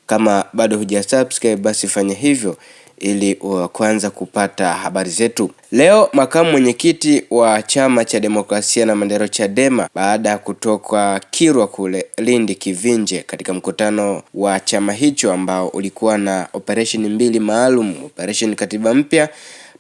Kama bado hujasubscribe basi fanya hivyo ili kwanza kupata habari zetu. Leo makamu mwenyekiti wa Chama cha Demokrasia na Maendeleo Chadema, baada ya kutoka Kilwa kule Lindi Kivinje katika mkutano wa chama hicho ambao ulikuwa na operation mbili maalum, operation Katiba Mpya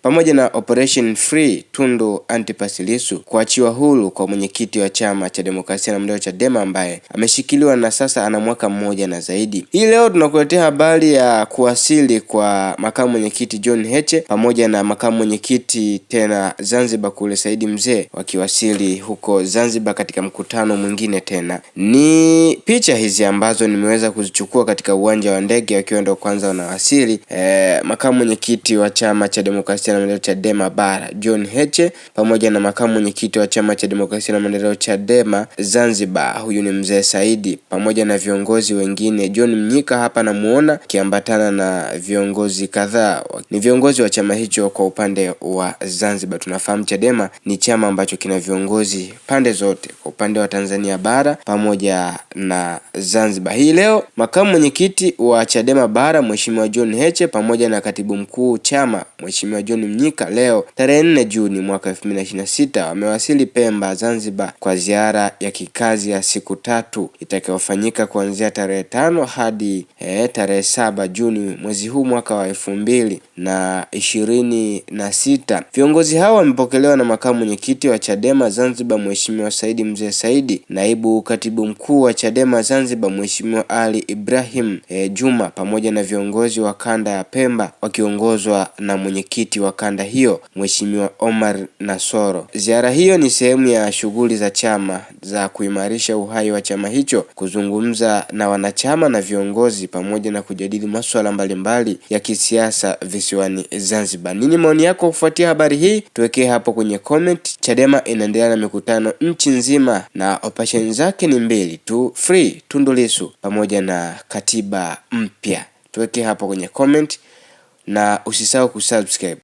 pamoja na Operation Free Tundu Antipas Lissu, kuachiwa huru kwa mwenyekiti wa Chama cha Demokrasia na Maendeleo Chadema ambaye ameshikiliwa na sasa ana mwaka mmoja na zaidi. Hii leo tunakuletea habari ya kuwasili kwa makamu mwenyekiti John Heche pamoja na makamu mwenyekiti tena Zanzibar kule Saidi Mzee, wakiwasili huko Zanzibar katika mkutano mwingine tena. Ni picha hizi ambazo nimeweza kuzichukua katika uwanja wa ndege wakiwa ndio kwanza wanawasili. Makamu mwenyekiti wa Chama cha Demokrasia na Maendeleo Chadema Bara John Heche pamoja na makamu mwenyekiti wa Chama cha Demokrasia na Maendeleo Chadema Zanzibar, huyu ni Mzee Saidi, pamoja na viongozi wengine. John Mnyika hapa namuona kiambatana na viongozi kadhaa, ni viongozi wa chama hicho. Kwa upande wa Zanzibar, tunafahamu Chadema ni chama ambacho kina viongozi pande zote, kwa upande wa Tanzania Bara pamoja na Zanzibar. Hii leo makamu mwenyekiti wa Chadema Bara Mheshimiwa John Heche pamoja na katibu mkuu chama Mheshimiwa John Mnyika leo tarehe 4 Juni mwaka 2026 wamewasili Pemba Zanzibar kwa ziara ya kikazi ya siku 3 itakayofanyika kuanzia tarehe 5 hadi tarehe 7 Juni mwezi huu mwaka wa 2026. Viongozi hao wamepokelewa na makamu mwenyekiti wa Chadema Zanzibar Mheshimiwa Saidi Mzee Saidi, naibu katibu mkuu wa Chadema Zanzibar Mheshimiwa Ali Ibrahim Juma pamoja na viongozi wa kanda ya Pemba wakiongozwa na mwenyekiti wa kanda hiyo Mheshimiwa Omar Nasoro. Ziara hiyo ni sehemu ya shughuli za chama za kuimarisha uhai wa chama hicho, kuzungumza na wanachama na viongozi pamoja na kujadili masuala mbalimbali ya kisiasa visiwani Zanzibar. Nini maoni yako kufuatia habari hii? Tuwekee hapo kwenye comment. Chadema inaendelea na mikutano nchi nzima na operation zake ni mbili tu, Free Tundu Lissu pamoja na Katiba Mpya. Tuwekee hapo kwenye comment na usisahau kusubscribe.